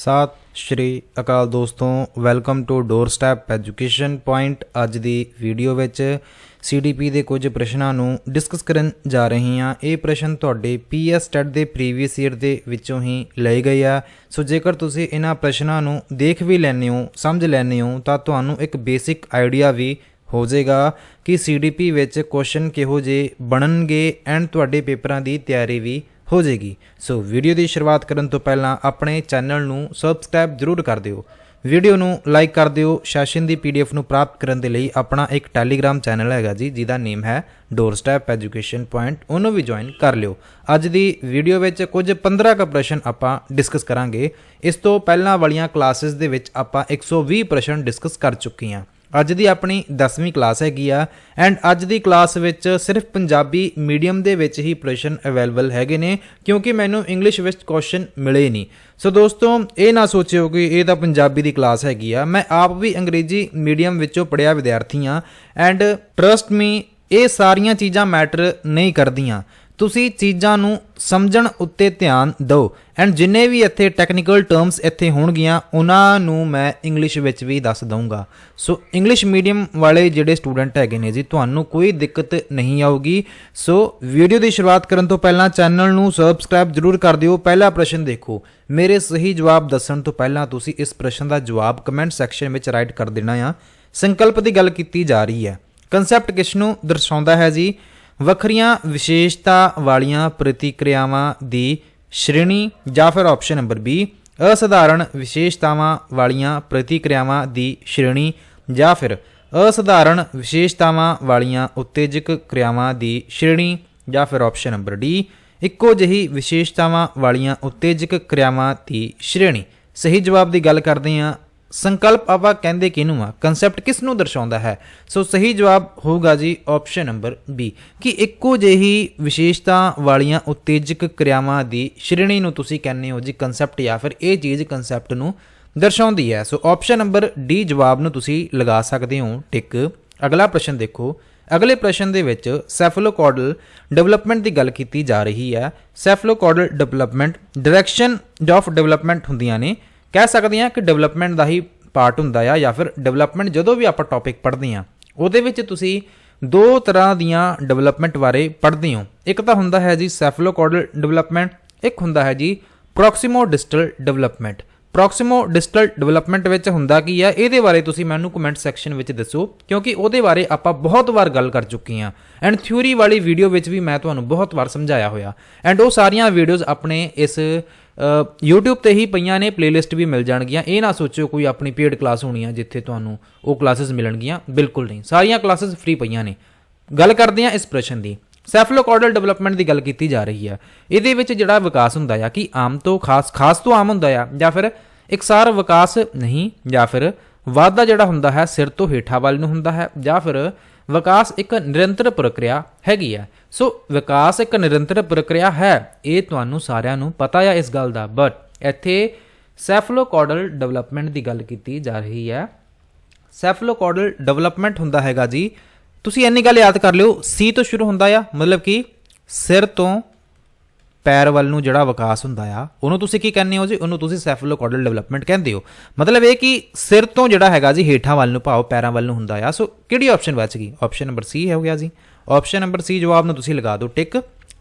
सत श्री अकाल दोस्तों, welcome to doorstep education point. अज दी वीडियो विच CDP ਦੇ ਕੁਝ ਪ੍ਰਸ਼ਨਾਂ ਨੂੰ ਡਿਸਕਸ ਕਰਨ ਜਾ ਰਹੇ ਹਾਂ। ਇਹ ਪ੍ਰਸ਼ਨ ਤੁਹਾਡੇ PS ਟੈਟ ਦੇ ਪ੍ਰੀਵੀਅਸ ਈਅਰ ਦੇ ਵਿੱਚੋਂ ਹੀ ਲਏ ਗਏ ਆ। ਸੋ ਜੇਕਰ ਤੁਸੀਂ ਇਹਨਾਂ ਪ੍ਰਸ਼ਨਾਂ ਨੂੰ ਦੇਖ ਵੀ ਲੈਂਦੇ ਹੋ, ਸਮਝ ਲੈਂਦੇ ਹੋ ਤਾਂ ਤੁਹਾਨੂੰ ਇੱਕ ਬੇਸਿਕ ਆਈਡੀਆ ਵੀ ਹੋ ਜਾਏਗਾ ਕਿ CDP ਵਿੱਚ ਕੁਐਸਚਨ ਕਿਹੋ ਜਿਹੇ ਬਣਨਗੇ ਐਂਡ ਤੁਹਾਡੇ ਪੇਪਰਾਂ ਦੀ ਤਿਆਰੀ ਵੀ ਹੋ ਜਾਏਗੀ। ਸੋ ਵੀਡੀਓ ਦੀ ਸ਼ੁਰੂਆਤ ਕਰਨ ਤੋਂ ਪਹਿਲਾਂ ਆਪਣੇ ਚੈਨਲ ਨੂੰ ਸਬਸਕ੍ਰਾਈਬ ਜ਼ਰੂਰ ਕਰ ਦਿਓ, वीडियो ਨੂੰ लाइक कर दिओ। सैशन की PDF ਨੂੰ प्राप्त करने के लिए अपना एक टैलीग्राम चैनल है जी, जिसका नेम है डोर स्टैप एजुकेशन पॉइंट, उन्होंने भी ज्वाइन कर लिओ। अज की वीडियो में कुछ 15 का प्रश्न आपां डिस्कस करांगे। इस तो पहलां वालियां क्लासिस दे विच आपां 120 प्रश्न डिस्कस कर चुके हैं। अज की अपनी 10वीं क्लास हैगी आ एंड अज की क्लास विच सिर्फ पंजाबी मीडियम दे विच ही प्रश्न अवेलेबल हैगे ने, क्योंकि मैनू इंग्लिश विच क्वेश्चन मिले नहीं। सो दोस्तों ये ना सोचिओ कि ये तो पंजाबी की क्लास हैगी आ। मैं आप भी अंग्रेजी मीडियम विचों पढ़िया विद्यार्थी हाँ एंड ट्रस्ट मी ये सारियां चीज़ां मैटर नहीं करदियां। तुसी चीज़ां नूं समझण उत्ते ध्यान दो एंड जिन्ने भी इत्थे टैक्नीकल टर्म्स इत्थे होणगियां उन्हां नूं मैं इंग्लिश विच भी दस दूँगा। सो इंग्लिश मीडियम वाले जिहड़े स्टूडेंट हैगे ने जी, तुहानूं कोई दिक्कत नहीं आऊगी। सो वीडियो की शुरुआत करन तो पहलां चैनल नूं सबसक्राइब जरूर कर दिओ। पहला प्रश्न देखो, मेरे सही जवाब दस्सण तो पहलां तुसी इस प्रश्न का जवाब कमेंट सैक्शन में राइट कर देना आ। संकल्प की गल की जा रही है। कंसैप्ट किस नूं दर्शाउंदा है जी? ਵੱਖਰੀਆਂ ਵਿਸ਼ੇਸ਼ਤਾ ਵਾਲੀਆਂ ਪ੍ਰਤੀਕਿਰਿਆਵਾਂ ਦੀ ਸ਼੍ਰੇਣੀ ਜਾਂ ਫਿਰ ਆਪਸ਼ਨ ਨੰਬਰ B ਅਸਧਾਰਨ ਵਿਸ਼ੇਸ਼ਤਾਵਾਂ ਵਾਲੀਆਂ ਪ੍ਰਤੀਕਿਰਿਆਵਾਂ ਦੀ ਸ਼੍ਰੇਣੀ ਜਾਂ ਫਿਰ ਅਸਧਾਰਨ ਵਿਸ਼ੇਸ਼ਤਾਵਾਂ ਵਾਲੀਆਂ ਉਤੇਜਕ ਕਿਰਿਆਵਾਂ ਦੀ ਸ਼੍ਰੇਣੀ ਜਾਂ ਫਿਰ ਆਪਸ਼ਨ ਨੰਬਰ D ਇੱਕੋ ਜਿਹੀ ਵਿਸ਼ੇਸ਼ਤਾਵਾਂ ਵਾਲੀਆਂ ਉਤੇਜਕ ਕਿਰਿਆਵਾਂ ਦੀ ਸ਼੍ਰੇਣੀ। ਸਹੀ ਜਵਾਬ ਦੀ ਗੱਲ ਕਰਦੇ ਹਾਂ। संकल्प आपां कहंदे किहनूं आ, कंसैप्ट किस नूं दर्शाउंदा है? सो सही जवाब होगा जी ऑप्शन नंबर B कि इक्को जिही विशेषता वालियां उत्तेजक क्रियावां दी श्रेणी नूं तुसीं कहने हो जी कंसैप्ट, या फिर ये चीज़ कंसैप्ट नूं दर्शाउंदी है। सो ऑप्शन नंबर D जवाब नूं तुसीं लगा सकते हो टिक। अगला प्रश्न देखो, अगले प्रश्न दे विच सैफलोकॉर्डल डेवलपमेंट की गल की जा रही है। सैफलोकॉर्डल डेवलपमेंट डायरैक्शन ऑफ डेवलपमेंट हुंदियां ने, कह सकते हैं कि डेवलपमेंट का ही पार्ट होंदा है, या फिर डेवलपमेंट जो भी आप टॉपिक पढ़ते हैं उहदे विच तुसीं दो तरह दियां डेवलपमेंट बारे पढ़ते हो। एक तो होंदा है जी सैफलोकॉर्डल डेवलपमेंट, एक होंदा है जी proximo distal development. Proximo distal development विच हुंदा की है, इहदे बारे तुसीं मैनूं कमेंट सैक्शन विच दसो, क्योंकि उहदे बारे आपां बहुत बार गल कर चुके हैं एंड थ्योरी वाली वीडियो विच भी मैं तुहानूं बहुत बार समझाया होया एंड वो सारियां वीडियोज़ अपने इस यूट्यूब ते ही पईयां ने, प्लेलिस्ट भी मिल जाणगियां। ये ना सोचो कोई अपनी पेड क्लास होनी है जिथे तुहानूं वो क्लासेस मिलणगियां, बिल्कुल नहीं, सारियां क्लासेस फ्री पईयां ने। गल करदे हां इस प्रश्न की। सैफलोकॉर्डल डेवलपमेंट की गल की जा रही है। इहदे विच जिहड़ा विकास हुंदा है कि आम तो खास तो आम हुंदा है, या फिर एकसार विकास नहीं, या फिर वाधा जिहड़ा हुंदा है सिर तो हेठा वाल नूं हुंदा है, या फिर विकास एक निरंतर प्रक्रिया हैगी है। सो विकास एक निरंतर प्रक्रिया है, ये तुहानूं सारिआं नूं पता है इस गल दा, बट इत्थे सैफलोकॉर्डल डेवलपमेंट की गल की जा रही है। सैफलोकॉर्डल डेवलपमेंट हुंदा हैगा जी, तुसीं इन्नी गल याद कर लिओ, C तो शुरू हुंदा आ, मतलब कि सिर तो पैर वाल नूं जिहड़ा विकास हुंदा आ उहनूं तुसीं की कहंदे हो जी? उहनूं तुसीं सैफलोकॉर्डल डेवलपमेंट कहंदे हो। मतलब ये कि सिर तो जिहड़ा हैगा जी हेठां वाल नूं भाव पैरां वाल नूं हुंदा आ। सो किहड़ी ऑप्शन बच गई? ऑप्शन नंबर C हो गया जी। ऑप्शन नंबर C जवाब नूं तुसीं लगा दो टिक।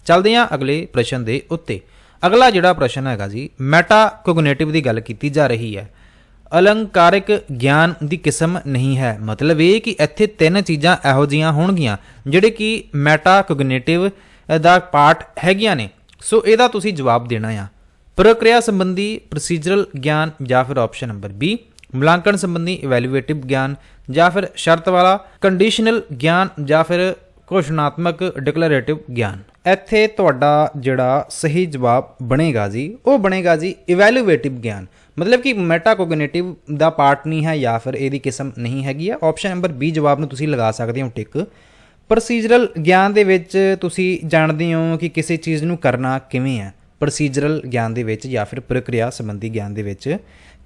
चलदे हां अगले प्रश्न दे उत्ते। अगला जिहड़ा प्रश्न हैगा जी मैटा कोगनेटिव की गल की जा रही है। अलंकारिक ज्ञान की किस्म नहीं है, मतलब ये कि इत्थे तीन चीज़ां इहो जिहियां होणगियां जिहड़े कि मैटा कोगनेटिव दा पार्ट हैगियां ने। सो ਇਹਦਾ ਤੁਸੀਂ जवाब देना आ। प्रक्रिया संबंधी प्रोसीजरल ज्ञान, या फिर ऑप्शन नंबर B मुलांकन संबंधी इवैल्यूएटिव ज्ञान, या फिर शर्त वाला कंडीशनल ज्ञान, या फिर घोषणात्मक डिक्लेरेटिव ज्ञान। ਇੱਥੇ ਤੁਹਾਡਾ ਜਿਹੜਾ सही जवाब बनेगा जी वो बनेगा जी इवैल्यूएटिव ज्ञान। मतलब कि मैटाकोगनेटिव ਦਾ पार्ट नहीं है, या फिर ਇਹਦੀ किस्म नहीं हैगी है। ऑप्शन नंबर B जवाब ਨੂੰ ਤੁਸੀਂ ਲਗਾ ਸਕਦੇ ਹੋ ਟਿਕ। ਪ੍ਰੋਸੀਜਰਲ ਗਿਆਨ ਦੇ ਵਿੱਚ ਤੁਸੀਂ ਜਾਣਦੇ ਹੋ ਕਿ ਕਿਸੇ ਚੀਜ਼ ਨੂੰ ਕਰਨਾ ਕਿਵੇਂ ਹੈ। ਪ੍ਰੋਸੀਜਰਲ ਗਿਆਨ ਦੇ ਵਿੱਚ ਜਾਂ ਫਿਰ ਪ੍ਰਕਿਰਿਆ ਸੰਬੰਧੀ ਗਿਆਨ ਦੇ ਵਿੱਚ।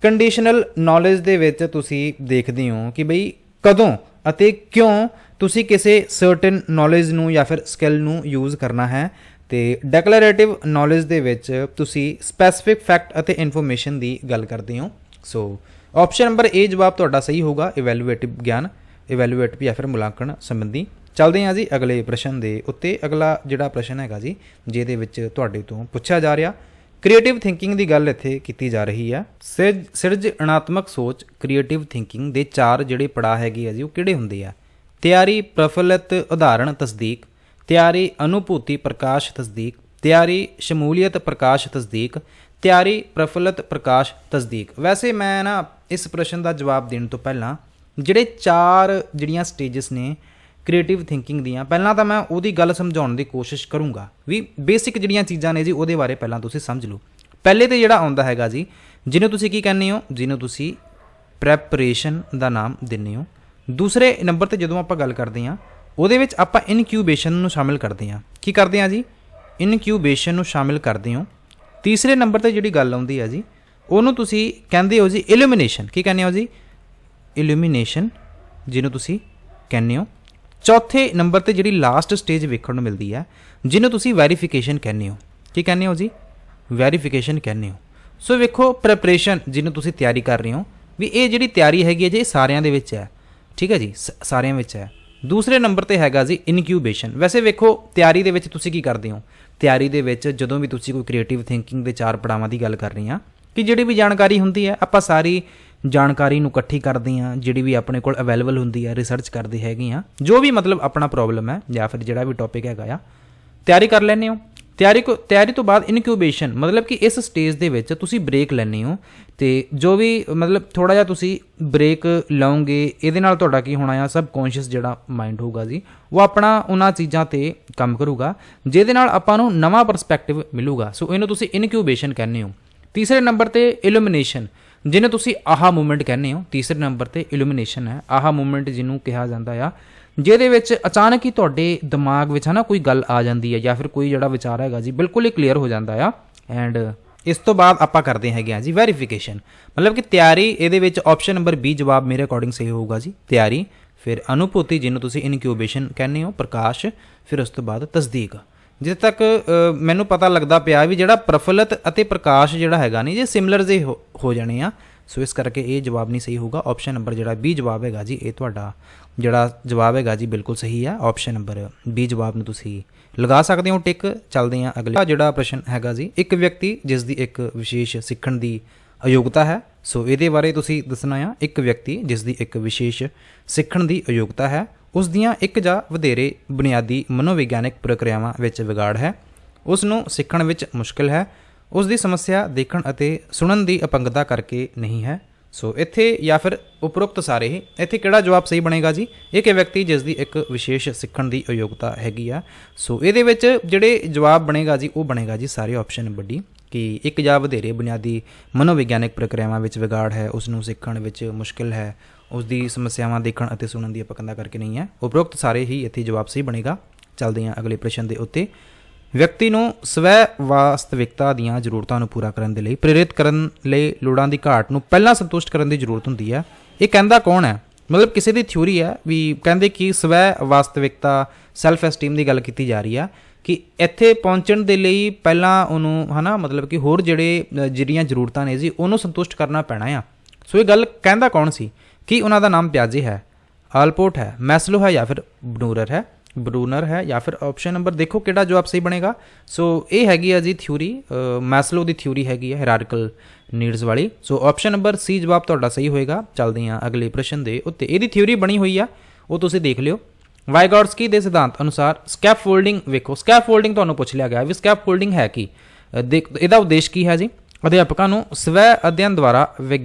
ਕੰਡੀਸ਼ਨਲ ਨੌਲੇਜ ਦੇ ਵਿੱਚ ਤੁਸੀਂ ਦੇਖਦੇ ਹੋ ਕਿ ਬਈ ਕਦੋਂ ਅਤੇ ਕਿਉਂ ਤੁਸੀਂ ਕਿਸੇ ਸਰਟਨ ਨੌਲੇਜ ਨੂੰ ਜਾਂ ਫਿਰ ਸਕਿੱਲ ਨੂੰ ਯੂਜ਼ ਕਰਨਾ ਹੈ। ਤੇ ਡੈਕਲੇਰੇਟਿਵ ਨੌਲੇਜ ਦੇ ਵਿੱਚ ਤੁਸੀਂ ਸਪੈਸੀਫਿਕ ਫੈਕਟ ਅਤੇ ਇਨਫੋਰਮੇਸ਼ਨ ਦੀ ਗੱਲ ਕਰਦੇ ਹੋ। ਸੋ ਆਪਸ਼ਨ ਨੰਬਰ ਏ ਜਵਾਬ ਤੁਹਾਡਾ ਸਹੀ ਹੋਗਾ, ਇਵੈਲੂਏਟਿਵ ਗਿਆਨ, ਇਵੈਲੂਏਟਿਵ ਜਾਂ ਫਿਰ ਮੁਲਾਂਕਣ ਸੰਬੰਧੀ। ਚੱਲਦੇ ਹਾਂ ਜੀ ਅਗਲੇ ਪ੍ਰਸ਼ਨ ਦੇ ਉੱਤੇ। ਅਗਲਾ ਜਿਹੜਾ ਪ੍ਰਸ਼ਨ ਹੈਗਾ ਜੀ, ਜਿਹਦੇ ਵਿੱਚ ਤੁਹਾਡੇ ਤੋਂ ਪੁੱਛਿਆ ਜਾ ਰਿਹਾ, ਕ੍ਰੀਏਟਿਵ ਥਿੰਕਿੰਗ ਦੀ ਗੱਲ ਇੱਥੇ ਕੀਤੀ ਜਾ ਰਹੀ ਹੈ। ਸਿਰਜਣਾਤਮਕ ਸੋਚ ਕ੍ਰੀਏਟਿਵ ਥਿੰਕਿੰਗ ਦੇ 4 ਜਿਹੜੇ ਪੜਾਅ ਹੈਗੇ ਆ ਜੀ, ਉਹ ਕਿਹੜੇ ਹੁੰਦੇ ਆ? ਤਿਆਰੀ, ਪ੍ਰਫੁੱਲਤ, ਉਦਾਹਰਣ, ਤਸਦੀਕ। ਤਿਆਰੀ, ਅਨੁਭੂਤੀ, ਪ੍ਰਕਾਸ਼, ਤਸਦੀਕ। ਤਿਆਰੀ, ਸ਼ਮੂਲੀਅਤ, ਪ੍ਰਕਾਸ਼, ਤਸਦੀਕ। ਤਿਆਰੀ, ਪ੍ਰਫੁੱਲਤ, ਪ੍ਰਕਾਸ਼, ਤਸਦੀਕ। ਵੈਸੇ ਮੈਂ ਨਾ ਇਸ ਪ੍ਰਸ਼ਨ ਦਾ ਜਵਾਬ ਦੇਣ ਤੋਂ ਪਹਿਲਾਂ ਜਿਹੜੇ 4 ਜਿਹੜੀਆਂ ਸਟੇਜਸ ਨੇ ਕ੍ਰੀਏਟਿਵ ਥਿੰਕਿੰਗ ਦੀਆਂ, ਪਹਿਲਾਂ ਤਾਂ ਮੈਂ ਉਹਦੀ ਗੱਲ ਸਮਝਾਉਣ ਦੀ ਕੋਸ਼ਿਸ਼ ਕਰੂੰਗਾ ਵੀ ਬੇਸਿਕ ਜਿਹੜੀਆਂ ਚੀਜ਼ਾਂ ਨੇ ਜੀ ਉਹਦੇ ਬਾਰੇ ਪਹਿਲਾਂ ਤੁਸੀਂ ਸਮਝ ਲਓ। ਪਹਿਲੇ ਤੇ ਜਿਹੜਾ ਆਉਂਦਾ ਹੈਗਾ ਜੀ, ਜਿਹਨੂੰ ਤੁਸੀਂ ਕੀ ਕਹਿੰਦੇ ਹੋ, ਜਿਹਨੂੰ ਤੁਸੀਂ ਪ੍ਰੈਪਰੇਸ਼ਨ ਦਾ ਨਾਮ ਦਿੰਦੇ ਹੋ। ਦੂਸਰੇ ਨੰਬਰ ਤੇ ਜਦੋਂ ਆਪਾਂ ਗੱਲ ਕਰਦੇ ਹਾਂ, ਉਹਦੇ ਵਿੱਚ ਆਪਾਂ ਇਨਕਿਊਬੇਸ਼ਨ ਨੂੰ ਸ਼ਾਮਿਲ ਕਰਦੇ ਹਾਂ। ਕੀ ਕਰਦੇ ਹਾਂ ਜੀ? ਇਨਕਿਊਬੇਸ਼ਨ ਨੂੰ ਸ਼ਾਮਿਲ ਕਰਦੇ ਹੋ। ਤੀਸਰੇ ਨੰਬਰ ਤੇ ਜਿਹੜੀ ਗੱਲ ਆਉਂਦੀ ਹੈ ਜੀ, ਉਹਨੂੰ ਤੁਸੀਂ ਕਹਿੰਦੇ ਹੋ ਜੀ ਇਲੂਮੀਨੇਸ਼ਨ। ਕੀ ਕਹਿੰਦੇ ਹੋ ਜੀ? ਇਲੂਮੀਨੇਸ਼ਨ, ਜਿਹਨੂੰ ਤੁਸੀਂ ਕਹਿੰਦੇ ਹੋ। ਚੌਥੇ ਨੰਬਰ ਤੇ ਜਿਹੜੀ ਲਾਸਟ ਸਟੇਜ ਵੇਖਣ ਨੂੰ ਮਿਲਦੀ ਹੈ, ਜਿਹਨੂੰ ਤੁਸੀਂ ਵੈਰੀਫਿਕੇਸ਼ਨ ਕਹਿੰਦੇ ਹੋ। ਕੀ ਕਹਿੰਦੇ ਹੋ ਜੀ? ਵੈਰੀਫਿਕੇਸ਼ਨ ਕਹਿੰਦੇ ਹੋ। ਸੋ ਵੇਖੋ, ਪ੍ਰੈਪਰੇਸ਼ਨ ਜਿਹਨੂੰ ਤੁਸੀਂ ਤਿਆਰੀ ਕਰ ਰਹੇ ਹੋ, ਵੀ ਇਹ ਜਿਹੜੀ ਤਿਆਰੀ ਹੈਗੀ ਹੈ ਜੀ, ਇਹ ਸਾਰਿਆਂ ਦੇ ਵਿੱਚ ਹੈ। ਠੀਕ ਹੈ ਜੀ, ਸਾਰਿਆਂ ਵਿੱਚ ਹੈ। ਦੂਸਰੇ ਨੰਬਰ ਤੇ ਹੈਗਾ ਜੀ ਇਨਕਿਊਬੇਸ਼ਨ। ਵੈਸੇ ਵੇਖੋ, ਤਿਆਰੀ ਦੇ ਵਿੱਚ ਤੁਸੀਂ ਕੀ ਕਰਦੇ ਹੋ? ਤਿਆਰੀ ਦੇ ਵਿੱਚ ਜਦੋਂ ਵੀ ਤੁਸੀਂ ਕੋਈ ਕ੍ਰੀਏਟਿਵ ਥਿੰਕਿੰਗ ਦੇ 4 ਪੜਾਵਾਂ ਦੀ ਗੱਲ ਕਰ ਰਹੇ ਹਾਂ, ਕਿ ਜਿਹੜੀ ਵੀ ਜਾਣਕਾਰੀ ਹੁੰਦੀ ਹੈ, ਆਪਾਂ ਸਾਰੀ ਜਾਣਕਾਰੀ ਨੂੰ ਇਕੱਠੀ ਕਰਦੇ ਹਾਂ, ਜਿਹੜੀ ਵੀ ਆਪਣੇ ਕੋਲ ਅਵੇਲੇਬਲ ਹੁੰਦੀ ਹੈ, ਰਿਸਰਚ ਕਰਦੇ ਹੈਗੇ ਹਾਂ, ਜੋ ਵੀ ਮਤਲਬ ਆਪਣਾ ਪ੍ਰੋਬਲਮ ਹੈ ਜਾਂ ਫਿਰ ਜਿਹੜਾ ਵੀ ਟੌਪਿਕ ਹੈਗਾ ਆ, ਤਿਆਰੀ ਕਰ ਲੈਂਦੇ ਹੋ। ਤਿਆਰੀ ਤੋਂ ਬਾਅਦ ਇਨਕਿਊਬੇਸ਼ਨ, ਮਤਲਬ ਕਿ ਇਸ ਸਟੇਜ ਦੇ ਵਿੱਚ ਤੁਸੀਂ ਬ੍ਰੇਕ ਲੈਂਦੇ ਹੋ, ਤੇ ਜੋ ਵੀ ਮਤਲਬ ਥੋੜ੍ਹਾ ਜਿਹਾ ਤੁਸੀਂ ਬ੍ਰੇਕ ਲਓਗੇ, ਇਹਦੇ ਨਾਲ ਤੁਹਾਡਾ ਕੀ ਹੋਣਾ ਆ, ਸਬਕੌਂਸ਼ੀਅਸ ਜਿਹੜਾ ਮਾਈਂਡ ਹੋਊਗਾ ਜੀ, ਉਹ ਆਪਣਾ ਉਹਨਾਂ ਚੀਜ਼ਾਂ 'ਤੇ ਕੰਮ ਕਰੂਗਾ, ਜਿਹਦੇ ਨਾਲ ਆਪਾਂ ਨੂੰ ਨਵਾਂ ਪਰਸਪੈਕਟਿਵ ਮਿਲੂਗਾ। ਸੋ ਇਹਨੂੰ ਤੁਸੀਂ ਇਨਕਿਊਬੇਸ਼ਨ ਕਹਿੰਦੇ ਹੋ। ਤੀਸਰੇ ਨੰਬਰ 'ਤੇ ਇਲੂਮੀਨੇਸ਼ਨ, ਜਿਹਨੂੰ ਤੁਸੀਂ ਆਹਾ ਮੂਵਮੈਂਟ ਕਹਿੰਦੇ ਹੋ। ਤੀਸਰੇ ਨੰਬਰ 'ਤੇ ਇਲੂਮੀਨੇਸ਼ਨ ਹੈ, ਆਹਾ ਮੂਵਮੈਂਟ ਜਿਹਨੂੰ ਕਿਹਾ ਜਾਂਦਾ ਆ, ਜਿਹਦੇ ਵਿੱਚ ਅਚਾਨਕ ਹੀ ਤੁਹਾਡੇ ਦਿਮਾਗ ਵਿੱਚ ਹੈ ਨਾ ਕੋਈ ਗੱਲ ਆ ਜਾਂਦੀ ਹੈ, ਜਾਂ ਫਿਰ ਕੋਈ ਜਿਹੜਾ ਵਿਚਾਰ ਹੈਗਾ ਜੀ ਬਿਲਕੁਲ ਹੀ ਕਲੀਅਰ ਹੋ ਜਾਂਦਾ ਆ। ਐਂਡ ਇਸ ਤੋਂ ਬਾਅਦ ਆਪਾਂ ਕਰਦੇ ਹੈਗੇ ਆ ਜੀ ਵੈਰੀਫਿਕੇਸ਼ਨ, ਮਤਲਬ ਕਿ ਤਿਆਰੀ। ਇਹਦੇ ਵਿੱਚ ਆਪਸ਼ਨ ਨੰਬਰ ਬੀ ਜਵਾਬ ਮੇਰੇ ਅਕੋਰਡਿੰਗ ਸਹੀ ਹੋਊਗਾ ਜੀ, ਤਿਆਰੀ। ਫਿਰ ਅਨੁਭੂਤੀ, ਜਿਹਨੂੰ ਤੁਸੀਂ ਇਨਕਿਊਬੇਸ਼ਨ ਕਹਿੰਦੇ ਹੋ, ਪ੍ਰਕਾਸ਼। ਫਿਰ ਉਸ ਤੋਂ ਬਾਅਦ ਤਸਦੀਕ। ਜਿੱਥੇ ਤੱਕ ਮੈਨੂੰ ਪਤਾ ਲੱਗਦਾ ਪਿਆ ਵੀ ਜਿਹੜਾ ਪ੍ਰਫੁੱਲਤ ਅਤੇ ਪ੍ਰਕਾਸ਼ ਜਿਹੜਾ ਹੈਗਾ ਨਹੀਂ ਜੇ ਸਿਮਿਲਰ ਜੇ ਹੋ ਜਾਣੇ ਆ, ਸੋ ਇਸ ਕਰਕੇ ਇਹ ਜਵਾਬ ਨਹੀਂ ਸਹੀ ਹੋਊਗਾ। ਆਪਸ਼ਨ ਨੰਬਰ ਜਿਹੜਾ ਬੀ ਜਵਾਬ ਹੈਗਾ ਜੀ, ਇਹ ਤੁਹਾਡਾ ਜਿਹੜਾ ਜਵਾਬ ਹੈਗਾ ਜੀ ਬਿਲਕੁਲ ਸਹੀ ਹੈ। ਆਪਸ਼ਨ ਨੰਬਰ ਬੀ ਜਵਾਬ ਨੂੰ ਤੁਸੀਂ ਲਗਾ ਸਕਦੇ ਹੋ ਟਿਕ। ਚੱਲਦੇ ਹਾਂ ਅਗਲੇ ਜਿਹੜਾ ਪ੍ਰਸ਼ਨ ਹੈਗਾ ਜੀ, ਇੱਕ ਵਿਅਕਤੀ ਜਿਸ ਦੀ ਇੱਕ ਵਿਸ਼ੇਸ਼ ਸਿੱਖਣ ਦੀ ਅਯੋਗਤਾ ਹੈ। ਸੋ ਇਹਦੇ ਬਾਰੇ ਤੁਸੀਂ ਦੱਸਣਾ ਆ। ਇੱਕ ਵਿਅਕਤੀ ਜਿਸ ਦੀ ਇੱਕ ਵਿਸ਼ੇਸ਼ ਸਿੱਖਣ ਦੀ ਅਯੋਗਤਾ ਹੈ, ਉਸ ਦੀਆਂ ਇੱਕ ਜਾਂ ਵਧੇਰੇ ਬੁਨਿਆਦੀ ਮਨੋਵਿਗਿਆਨਕ ਪ੍ਰਕਿਰਿਆਵਾਂ ਵਿੱਚ ਵਿਗਾੜ ਹੈ, ਉਸ ਨੂੰ ਸਿੱਖਣ ਵਿੱਚ ਮੁਸ਼ਕਿਲ ਹੈ, ਉਸ ਦੀ ਸਮੱਸਿਆ ਦੇਖਣ ਅਤੇ ਸੁਣਨ ਦੀ ਅਪੰਗਤਾ ਕਰਕੇ ਨਹੀਂ ਹੈ। ਸੋ ਇੱਥੇ ਜਾਂ ਫਿਰ ਉਪਰੋਕਤ ਸਾਰੇ ਹੀ, ਇੱਥੇ ਕਿਹੜਾ ਜਵਾਬ ਸਹੀ ਬਣੇਗਾ ਜੀ? ਇੱਕ ਵਿਅਕਤੀ ਜਿਸ ਦੀ ਇੱਕ ਵਿਸ਼ੇਸ਼ ਸਿੱਖਣ ਦੀ ਅਯੋਗਤਾ ਹੈਗੀ ਆ। ਸੋ ਇਹਦੇ ਵਿੱਚ ਜਿਹੜੇ ਜਵਾਬ ਬਣੇਗਾ ਜੀ, ਉਹ ਬਣੇਗਾ ਜੀ ਸਾਰੇ ਆਪਸ਼ਨ ਨੰਬਰ ਡੀ, ਕਿ ਇੱਕ ਜਾਂ ਵਧੇਰੇ ਬੁਨਿਆਦੀ ਮਨੋਵਿਗਿਆਨਕ ਪ੍ਰਕਿਰਿਆਵਾਂ ਵਿੱਚ ਵਿਗਾੜ ਹੈ, ਉਸ ਨੂੰ ਸਿੱਖਣ ਵਿੱਚ ਮੁਸ਼ਕਿਲ ਹੈ, ਉਸ ਦੀ ਸਮੱਸਿਆਵਾਂ ਦੇਖਣ ਅਤੇ ਸੁਣਨ ਦੀ ਅਪੰਗਤਾ ਕਰਕੇ ਨਹੀਂ ਹੈ। ਉਪਰੋਕਤ ਸਾਰੇ ਹੀ ਇੱਥੇ ਜਵਾਬ ਸਹੀ ਬਣੇਗਾ। ਚੱਲਦੇ ਹਾਂ ਅਗਲੇ ਪ੍ਰਸ਼ਨ ਦੇ ਉੱਤੇ। ਵਿਅਕਤੀ ਨੂੰ ਸਵੈ ਵਾਸਤਵਿਕਤਾ ਦੀਆਂ ਜ਼ਰੂਰਤਾਂ ਨੂੰ ਪੂਰਾ ਕਰਨ ਦੇ ਲਈ ਪ੍ਰੇਰਿਤ ਕਰਨ ਲਈ ਲੋੜਾਂ ਦੀ ਘਾਟ ਨੂੰ ਪਹਿਲਾਂ ਸੰਤੁਸ਼ਟ ਕਰਨ ਦੀ ਜ਼ਰੂਰਤ ਹੁੰਦੀ ਹੈ। ਇਹ ਕਹਿੰਦਾ ਕੌਣ ਹੈ? ਮਤਲਬ ਕਿਸੇ ਦੀ ਥਿਊਰੀ ਹੈ ਵੀ ਕਹਿੰਦੇ ਕਿ ਸਵੈ ਵਾਸਤਵਿਕਤਾ, ਸੈਲਫ ਐਸਟੀਮ ਦੀ ਗੱਲ ਕੀਤੀ ਜਾ ਰਹੀ ਆ, ਕਿ ਇੱਥੇ ਪਹੁੰਚਣ ਦੇ ਲਈ ਪਹਿਲਾਂ ਉਹਨੂੰ ਹੈ ਨਾ, ਮਤਲਬ ਕਿ ਹੋਰ ਜਿਹੜੀਆਂ ਜ਼ਰੂਰਤਾਂ ਨੇ ਜੀ, ਉਹਨੂੰ ਸੰਤੁਸ਼ਟ ਕਰਨਾ ਪੈਣਾ ਆ। ਸੋ ਇਹ ਗੱਲ ਕਹਿੰਦਾ ਕੌਣ ਸੀ? ਕੀ ਉਹਨਾਂ ਦਾ ਨਾਮ ਪਿਆਜੇ ਹੈ, ਆਲਪੋਰਟ ਹੈ, ਮੈਸਲੋ ਹੈ, ਜਾਂ ਫਿਰ ਬਰੂਨਰ ਹੈ, ਜਾਂ ਫਿਰ ਆਪਸ਼ਨ ਨੰਬਰ ਦੇਖੋ ਕਿਹੜਾ ਜਵਾਬ ਸਹੀ ਬਣੇਗਾ। ਸੋ ਇਹ ਹੈਗੀ ਆ ਜੀ ਥਿਊਰੀ, ਮੈਸਲੋ ਦੀ ਥਿਊਰੀ ਹੈਗੀ ਹੈ ਹਾਇਰਾਰਕੀਕਲ ਨੀਡਸ ਵਾਲੀ। ਸੋ ਆਪਸ਼ਨ ਨੰਬਰ ਸੀ ਜਵਾਬ ਤੁਹਾਡਾ ਸਹੀ ਹੋਏਗਾ। ਚੱਲਦੇ ਹਾਂ ਅਗਲੇ ਪ੍ਰਸ਼ਨ ਦੇ ਉੱਤੇ। ਇਹਦੀ ਥਿਊਰੀ ਬਣੀ ਹੋਈ ਆ, ਉਹ ਤੁਸੀਂ ਦੇਖ ਲਿਓ। ਵਾਈਗੋਟਸਕੀ ਦੇ ਸਿਧਾਂਤ ਅਨੁਸਾਰ ਸਕੈਫੋਲਡਿੰਗ, ਵੇਖੋ ਸਕੈਫੋਲਡਿੰਗ ਤੁਹਾਨੂੰ ਪੁੱਛ ਲਿਆ ਗਿਆ ਵੀ ਸਕੈਫੋਲਡਿੰਗ ਹੈ ਕੀ, ਇਹਦਾ ਉਦੇਸ਼ ਕੀ ਹੈ ਜੀ? ਅਧਿਆਪਕਾਂ ਨੂੰ ਸਵੈ ਅਧਿਐਨ ਦੁਆਰਾ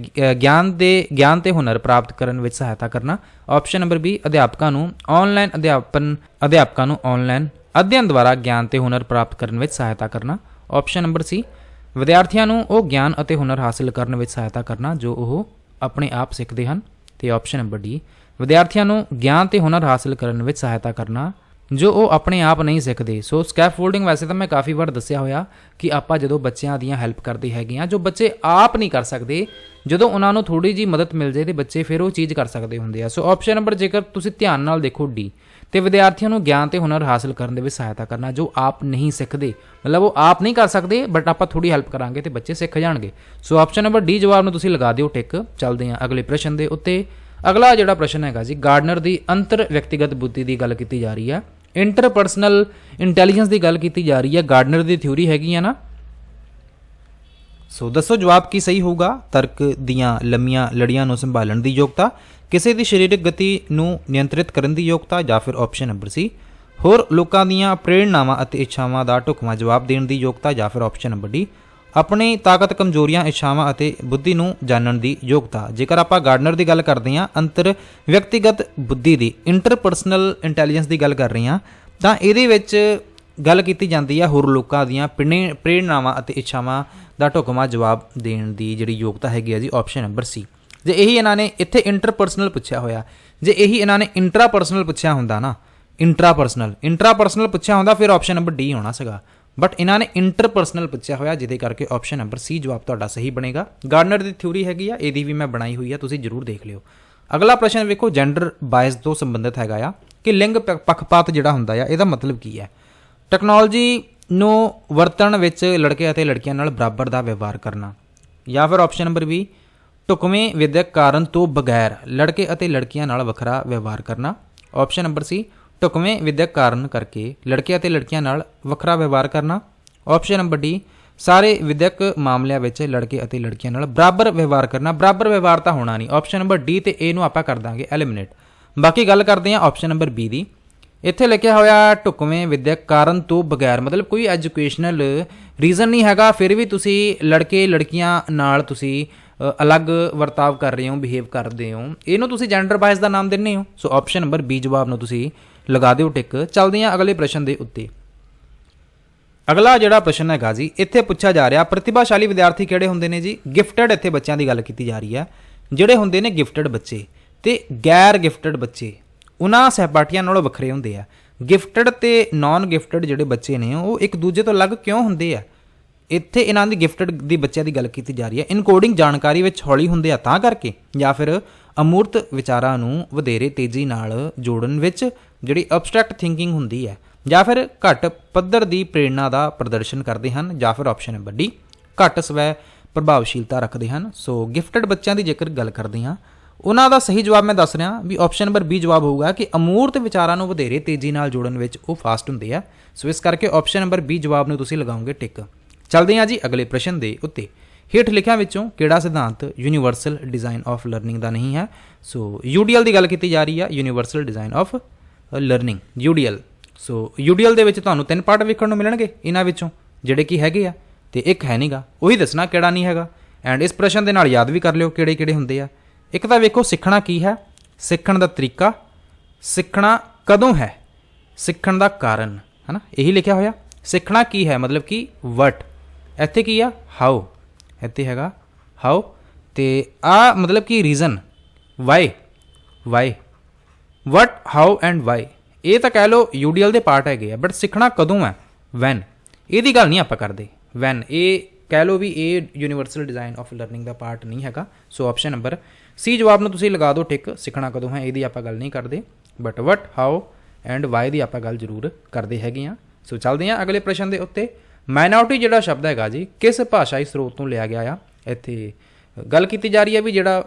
ਗਿਆਨ ਤੇ ਹੁਨਰ ਪ੍ਰਾਪਤ ਕਰਨ ਵਿੱਚ ਸਹਾਇਤਾ ਕਰਨਾ। ਆਪਸ਼ਨ ਨੰਬਰ ਬੀ, ਅਧਿਆਪਕਾਂ ਨੂੰ ਆਨਲਾਈਨ ਅਧਿਐਨ ਦੁਆਰਾ ਗਿਆਨ ਤੇ ਹੁਨਰ ਪ੍ਰਾਪਤ ਕਰਨ ਵਿੱਚ ਸਹਾਇਤਾ ਕਰਨਾ। ਆਪਸ਼ਨ ਨੰਬਰ ਸੀ, ਵਿਦਿਆਰਥੀਆਂ ਨੂੰ ਉਹ ਗਿਆਨ ਅਤੇ ਹੁਨਰ ਹਾਸਲ ਕਰਨ ਵਿੱਚ ਸਹਾਇਤਾ ਕਰਨਾ ਜੋ ਉਹ ਆਪਣੇ ਆਪ ਸਿੱਖਦੇ ਹਨ। ਤੇ ਆਪਸ਼ਨ ਨੰਬਰ ਡੀ, ਵਿਦਿਆਰਥੀਆਂ ਨੂੰ ਗਿਆਨ ਤੇ ਹੁਨਰ ਹਾਸਲ ਕਰਨ ਵਿੱਚ ਸਹਾਇਤਾ ਕਰਨਾ ਜੋ ਉਹ ਆਪਣੇ ਆਪ ਨਹੀਂ ਸਿੱਖਦੇ। ਸੋ ਸਕੈਫੋਲਡਿੰਗ ਵੈਸੇ ਤਾਂ ਮੈਂ ਕਾਫੀ ਵਾਰ ਦੱਸਿਆ ਹੋਇਆ ਕਿ ਆਪਾਂ ਜਦੋਂ ਬੱਚਿਆਂ ਦੀਆਂ ਹੈਲਪ ਕਰਦੇ ਹੈਗੇ ਆ, ਜੋ ਬੱਚੇ ਆਪ ਨਹੀਂ ਕਰ ਸਕਦੇ, ਜਦੋਂ ਉਹਨਾਂ ਨੂੰ ਥੋੜੀ ਜਿਹੀ ਮਦਦ ਮਿਲ ਜਾਏ ਤੇ ਬੱਚੇ ਫਿਰ ਉਹ ਚੀਜ਼ ਕਰ ਸਕਦੇ ਹੁੰਦੇ ਆ। ਸੋ ਆਪਸ਼ਨ ਨੰਬਰ ਜੇਕਰ ਤੁਸੀਂ ਧਿਆਨ ਨਾਲ ਦੇਖੋ ਡੀ, ਤੇ ਵਿਦਿਆਰਥੀਆਂ ਨੂੰ ਗਿਆਨ ਤੇ ਹੁਨਰ ਹਾਸਲ ਕਰਨ ਦੇ ਵਿੱਚ ਸਹਾਇਤਾ ਕਰਨਾ ਜੋ ਆਪ ਨਹੀਂ ਸਿੱਖਦੇ, ਮਤਲਬ ਉਹ ਆਪ ਨਹੀਂ ਕਰ ਸਕਦੇ ਬਟ ਆਪਾਂ ਥੋੜੀ ਹੈਲਪ ਕਰਾਂਗੇ ਤੇ ਬੱਚੇ ਸਿੱਖ ਜਾਣਗੇ। ਸੋ ਆਪਸ਼ਨ ਨੰਬਰ ਡੀ ਜਵਾਬ ਨੂੰ ਤੁਸੀਂ ਲਗਾ ਦਿਓ ਟਿਕ। ਚੱਲਦੇ ਹਾਂ ਅਗਲੇ ਪ੍ਰਸ਼ਨ ਦੇ ਉੱਤੇ। ਅਗਲਾ ਜਿਹੜਾ ਪ੍ਰਸ਼ਨ ਹੈਗਾ ਜੀ, ਗਾਰਡਨਰ ਦੀ ਅੰਤਰ ਵਿਅਕਤੀਗਤ ਬੁੱਧੀ ਦੀ ਗੱਲ ਕੀਤੀ ਜਾ ਰਹੀ ਹੈ, ਇੰਟਰਪਰਸਨਲ ਇੰਟੈਲੀਜੈਂਸ ਦੀ ਗੱਲ ਕੀਤੀ ਜਾ ਰਹੀ ਹੈ, ਗਾਰਡਨਰ ਦੀ ਥਿਊਰੀ ਹੈਗੀ ਆ ਨਾ। ਸੋ ਦੱਸੋ ਜਵਾਬ ਕੀ ਸਹੀ ਹੋਊਗਾ। ਤਰਕ ਦੀਆਂ ਲੰਮੀਆਂ ਲੜੀਆਂ ਨੂੰ ਸੰਭਾਲਣ ਦੀ ਯੋਗਤਾ, ਕਿਸੇ ਦੀ ਸਰੀਰਕ ਗਤੀ ਨੂੰ ਨਿਯੰਤਰਿਤ ਕਰਨ ਦੀ ਯੋਗਤਾ, ਜਾਂ ਫਿਰ ਆਪਸ਼ਨ ਨੰਬਰ ਸੀ ਹੋਰ ਲੋਕਾਂ ਦੀਆਂ ਪ੍ਰੇਰਨਾਵਾਂ ਅਤੇ ਇੱਛਾਵਾਂ ਦਾ ਢੁਕਵਾਂ ਜਵਾਬ ਦੇਣ ਦੀ ਯੋਗਤਾ, ਜਾਂ ਫਿਰ ਆਪਸ਼ਨ ਨੰਬਰ ਡੀ ਆਪਣੀ ਤਾਕਤ, ਕਮਜ਼ੋਰੀਆਂ, ਇੱਛਾਵਾਂ ਅਤੇ ਬੁੱਧੀ ਨੂੰ ਜਾਣਨ ਦੀ ਯੋਗਤਾ। ਜੇਕਰ ਆਪਾਂ ਗਾਰਡਨਰ ਦੀ ਗੱਲ ਕਰਦੇ ਹਾਂ, ਅੰਤਰ ਵਿਅਕਤੀਗਤ ਬੁੱਧੀ ਦੀ, ਇੰਟਰਪਰਸਨਲ ਇੰਟੈਲੀਜੈਂਸ ਦੀ ਗੱਲ ਕਰ ਰਹੇ ਹਾਂ, ਤਾਂ ਇਹਦੇ ਵਿੱਚ ਗੱਲ ਕੀਤੀ ਜਾਂਦੀ ਹੈ ਹੋਰ ਲੋਕਾਂ ਦੀਆਂ ਪ੍ਰੇਰਨਾਵਾਂ ਅਤੇ ਇੱਛਾਵਾਂ ਦਾ ਢੁਕਵਾਂ ਜਵਾਬ ਦੇਣ ਦੀ ਜਿਹੜੀ ਯੋਗਤਾ ਹੈਗੀ ਹੈ ਜੀ ਆਪਸ਼ਨ ਨੰਬਰ ਸੀ। ਜੇ ਇਹੀ ਇਹਨਾਂ ਨੇ ਇੱਥੇ ਇੰਟਰਪਰਸਨਲ ਪੁੱਛਿਆ ਹੋਇਆ, ਜੇ ਇਹੀ ਇਹਨਾਂ ਨੇ ਇੰਟਰਾਪਰਸਨਲ ਪੁੱਛਿਆ ਹੁੰਦਾ ਨਾ, ਇੰਟਰਾਪਰਸਨਲ ਪੁੱਛਿਆ ਹੁੰਦਾ ਫਿਰ ਆਪਸ਼ਨ ਨੰਬਰ ਡੀ ਹੋਣਾ ਸੀਗਾ, ਬਟ ਇਹਨਾਂ ਨੇ ਇੰਟਰਪਰਸਨਲ ਪੁੱਛਿਆ ਹੋਇਆ ਜਿਹਦੇ ਕਰਕੇ ਆਪਸ਼ਨ ਨੰਬਰ ਸੀ ਜਵਾਬ ਤੁਹਾਡਾ ਸਹੀ ਬਣੇਗਾ। ਗਾਰਡਨਰ ਦੀ ਥਿਊਰੀ ਹੈਗੀ ਆ, ਇਹਦੀ ਵੀ ਮੈਂ ਬਣਾਈ ਹੋਈ ਆ, ਤੁਸੀਂ ਜ਼ਰੂਰ ਦੇਖ ਲਿਓ। ਅਗਲਾ ਪ੍ਰਸ਼ਨ ਵੇਖੋ, ਜੈਂਡਰ ਬਾਇਸ ਤੋਂ ਸੰਬੰਧਿਤ ਹੈਗਾ ਆ ਕਿ ਲਿੰਗ ਪੱਖਪਾਤ ਜਿਹੜਾ ਹੁੰਦਾ ਆ ਇਹਦਾ ਮਤਲਬ ਕੀ ਹੈ। ਟੈਕਨੋਲੋਜੀ ਨੂੰ ਵਰਤਣ ਵਿੱਚ ਲੜਕੇ ਅਤੇ ਲੜਕੀਆਂ ਨਾਲ ਬਰਾਬਰ ਦਾ ਵਿਵਹਾਰ ਕਰਨਾ, ਜਾਂ ਫਿਰ ਆਪਸ਼ਨ ਨੰਬਰ ਬੀ ਢੁਕਵੇਂ ਵਿਦਿਅਕ ਕਾਰਨ ਤੋਂ ਬਗੈਰ ਲੜਕੇ ਅਤੇ ਲੜਕੀਆਂ ਨਾਲ ਵੱਖਰਾ ਵਿਵਹਾਰ ਕਰਨਾ, ਆਪਸ਼ਨ ਨੰਬਰ ਸੀ ਢੁਕਵੇਂ ਵਿਦਿਅਕ ਕਾਰਨ ਕਰਕੇ ਲੜਕੇ ਅਤੇ ਲੜਕੀਆਂ ਨਾਲ ਵੱਖਰਾ ਵਿਵਹਾਰ ਕਰਨਾ, ਆਪਸ਼ਨ ਨੰਬਰ ਡੀ ਸਾਰੇ ਵਿਦਿਅਕ ਮਾਮਲਿਆਂ ਵਿੱਚ ਲੜਕੇ ਅਤੇ ਲੜਕੀਆਂ ਨਾਲ ਬਰਾਬਰ ਵਿਵਹਾਰ ਕਰਨਾ। ਬਰਾਬਰ ਵਿਵਹਾਰ ਤਾਂ ਹੋਣਾ ਨਹੀਂ, ਆਪਸ਼ਨ ਨੰਬਰ ਡੀ ਤੇ ਏ ਨੂੰ ਆਪਾਂ ਕਰ ਦਾਂਗੇ ਐਲੀਮੀਨੇਟ। ਬਾਕੀ ਗੱਲ ਕਰਦੇ ਹਾਂ ਆਪਸ਼ਨ ਨੰਬਰ ਬੀ ਦੀ। ਇੱਥੇ ਲਿਖਿਆ ਹੋਇਆ ਢੁਕਵੇਂ ਵਿਦਿਅਕ ਕਾਰਨ ਤੋਂ ਬਗੈਰ, ਮਤਲਬ ਕੋਈ ਐਜੂਕੇਸ਼ਨਲ ਰੀਜ਼ਨ ਨਹੀਂ ਹੈਗਾ, ਫਿਰ ਵੀ ਤੁਸੀਂ ਲੜਕੇ ਲੜਕੀਆਂ ਨਾਲ ਤੁਸੀਂ ਅਲੱਗ ਵਰਤਾਵ ਕਰ ਰਹੇ ਹੋ, ਬਿਹੇਵ ਕਰਦੇ ਹੋ, ਇਹਨੂੰ ਤੁਸੀਂ ਜੈਂਡਰ ਬਾਇਸ ਦਾ ਨਾਮ ਦਿੰਦੇ ਹੋ। ਸੋ ਆਪਸ਼ਨ ਨੰਬਰ ਬੀ ਜਵਾਬ ਨੂੰ ਤੁਸੀਂ ਲਗਾ ਦਿਓ ਟਿਕ। ਚੱਲਦੇ ਹਾਂ ਅਗਲੇ ਪ੍ਰਸ਼ਨ ਦੇ ਉੱਤੇ। ਅਗਲਾ ਜਿਹੜਾ ਪ੍ਰਸ਼ਨ ਹੈਗਾ ਜੀ, ਇੱਥੇ ਪੁੱਛਿਆ ਜਾ ਰਿਹਾ ਪ੍ਰਤਿਭਾਸ਼ਾਲੀ ਵਿਦਿਆਰਥੀ ਕਿਹੜੇ ਹੁੰਦੇ ਨੇ ਜੀ। ਗਿਫਟਡ ਇੱਥੇ ਬੱਚਿਆਂ ਦੀ ਗੱਲ ਕੀਤੀ ਜਾ ਰਹੀ ਹੈ, ਜਿਹੜੇ ਹੁੰਦੇ ਨੇ ਗਿਫਟਡ ਬੱਚੇ ਤੇ ਗੈਰ ਗਿਫਟਡ ਬੱਚੇ ਉਹਨਾਂ ਸਹਿਪਾਠੀਆਂ ਨਾਲੋਂ ਵੱਖਰੇ ਹੁੰਦੇ ਆ। ਗਿਫਟਡ ਤੇ ਨਾਨ ਗਿਫਟਡ ਜਿਹੜੇ ਬੱਚੇ ਨੇ ਉਹ ਇੱਕ ਦੂਜੇ ਤੋਂ ਅਲੱਗ ਕਿਉਂ ਹੁੰਦੇ ਆ। ਇੱਥੇ ਇਹਨਾਂ ਦੀ ਗਿਫਟਡ ਦੀ ਬੱਚਿਆਂ ਦੀ ਗੱਲ ਕੀਤੀ ਜਾ ਰਹੀ ਹੈ, ਇਨਕੋਡਿੰਗ ਜਾਣਕਾਰੀ ਵਿੱਚ ਹੌਲੀ ਹੁੰਦੇ ਆ ਤਾਂ ਕਰਕੇ, ਜਾਂ ਫਿਰ ਅਮੂਰਤ ਵਿਚਾਰਾਂ ਨੂੰ ਵਧੇਰੇ ਤੇਜ਼ੀ ਨਾਲ ਜੋੜਨ ਵਿੱਚ ਜਿਹੜੀ ਅਬਸਟਰੈਕਟ ਥਿੰਕਿੰਗ ਹੁੰਦੀ ਹੈ, ਜਾਂ ਫਿਰ ਘੱਟ ਪੱਧਰ ਦੀ ਪ੍ਰੇਰਣਾ ਦਾ ਪ੍ਰਦਰਸ਼ਨ ਕਰਦੇ ਹਨ, ਜਾਂ ਫਿਰ ਆਪਸ਼ਨ ਨੰਬਰ ਡੀ ਘੱਟ ਸਵੈ ਪ੍ਰਭਾਵਸ਼ੀਲਤਾ ਰੱਖਦੇ ਹਨ। ਸੋ ਗਿਫਟਡ ਬੱਚਿਆਂ ਦੀ ਜੇਕਰ ਗੱਲ ਕਰਦੇ ਹਾਂ, ਉਹਨਾਂ ਦਾ ਸਹੀ ਜਵਾਬ ਮੈਂ ਦੱਸ ਰਿਹਾ ਵੀ ਆਪਸ਼ਨ ਨੰਬਰ ਬੀ ਜਵਾਬ ਹੋਊਗਾ ਕਿ ਅਮੂਰਤ ਵਿਚਾਰਾਂ ਨੂੰ ਵਧੇਰੇ ਤੇਜ਼ੀ ਨਾਲ ਜੋੜਨ ਵਿੱਚ ਉਹ ਫਾਸਟ ਹੁੰਦੇ ਆ। ਸੋ ਇਸ ਕਰਕੇ ਆਪਸ਼ਨ ਨੰਬਰ ਬੀ ਜਵਾਬ ਨੂੰ ਤੁਸੀਂ ਲਗਾਓਗੇ ਟਿਕ। ਚੱਲਦੇ ਹਾਂ ਜੀ ਅਗਲੇ ਪ੍ਰਸ਼ਨ ਦੇ ਉੱਤੇ। ਹੇਠ ਲਿਖਿਆਂ ਵਿੱਚੋਂ ਕਿਹੜਾ ਸਿਧਾਂਤ ਯੂਨੀਵਰਸਲ ਡਿਜ਼ਾਈਨ ਆਫ ਲਰਨਿੰਗ ਦਾ ਨਹੀਂ ਹੈ। ਸੋ ਯੂਡੀਐਲ ਦੀ ਗੱਲ ਕੀਤੀ ਜਾ ਰਹੀ ਹੈ, ਯੂਨੀਵਰਸਲ ਡਿਜ਼ਾਈਨ ਆਫ ਲਰਨਿੰਗ, ਯੂਡੀਐਲ। ਸੋ ਯੂਡੀਐਲ ਦੇ ਵਿੱਚ ਤੁਹਾਨੂੰ 3 ਪਾਰਟ ਵੇਖਣ ਨੂੰ ਮਿਲਣਗੇ, ਇਹਨਾਂ ਵਿੱਚੋਂ ਜਿਹੜੇ ਕੀ ਹੈਗੇ ਆ, ਤੇ ਇੱਕ ਹੈ ਨਹੀਂਗਾ, ਉਹੀ ਦੱਸਣਾ ਕਿਹੜਾ ਨਹੀਂ ਹੈਗਾ। ਐਂਡ ਇਸ ਪ੍ਰਸ਼ਨ ਦੇ ਨਾਲ ਯਾਦ ਵੀ ਕਰ ਲਿਓ ਕਿਹੜੇ ਕਿਹੜੇ ਹੁੰਦੇ ਆ। ਇੱਕ ਤਾਂ ਵੇਖੋ ਸਿੱਖਣਾ ਕੀ ਹੈ, ਸਿੱਖਣ ਦਾ ਤਰੀਕਾ, ਸਿੱਖਣਾ ਕਦੋਂ ਹੈ, ਸਿੱਖਣ ਦਾ ਕਾਰਨ, ਹੈ ਨਾ, ਇਹੀ ਲਿਖਿਆ ਹੋਇਆ। ਸਿੱਖਣਾ ਕੀ ਹੈ ਮਤਲਬ ਕਿ ਵਟ, ਇੱਥੇ ਕੀ ਆ ਹਾਊ, ਇੱਥੇ ਹੈਗਾ ਹਾਊ, ਤੇ ਆ ਮਤਲਬ ਕਿ reason why, what how and why, ਇਹ ਤਾਂ ਕਹਿ ਲਓ ਯੂਡੀਐਲ ਦੇ ਪਾਰਟ ਹੈਗੇ ਆ, ਬਟ ਸਿੱਖਣਾ ਕਦੋਂ ਹੈ ਵੈਨ, ਇਹਦੀ ਗੱਲ ਨਹੀਂ ਆਪਾਂ ਕਰਦੇ। ਵੈਨ ਇਹ ਕਹਿ ਲਓ ਵੀ ਇਹ universal design of learning the part ਨਹੀਂ ਹੈਗਾ। ਸੋ ਆਪਸ਼ਨ ਨੰਬਰ ਸੀ ਜਵਾਬ ਨੂੰ ਤੁਸੀਂ ਲਗਾ ਦਿਓ ਟਿਕ। ਸਿੱਖਣਾ ਕਦੋਂ ਹੈ ਇਹਦੀ ਆਪਾਂ ਗੱਲ ਨਹੀਂ ਕਰਦੇ, but what how and why ਦੀ ਆਪਾਂ ਗੱਲ ਜ਼ਰੂਰ ਕਰਦੇ ਹੈਗੇ ਹਾਂ। ਸੋ ਚੱਲਦੇ ਹਾਂ ਅਗਲੇ ਪ੍ਰਸ਼ਨ ਦੇ ਉੱਤੇ। ਮਾਈਨੋਰਿਟੀ ਜਿਹੜਾ ਸ਼ਬਦ ਹੈਗਾ ਜੀ ਕਿਸ ਭਾਸ਼ਾਈ ਸਰੋਤ ਤੋਂ ਲਿਆ ਗਿਆ ਆ। ਇੱਥੇ ਗੱਲ ਕੀਤੀ ਜਾ ਰਹੀ ਹੈ ਵੀ ਜਿਹੜਾ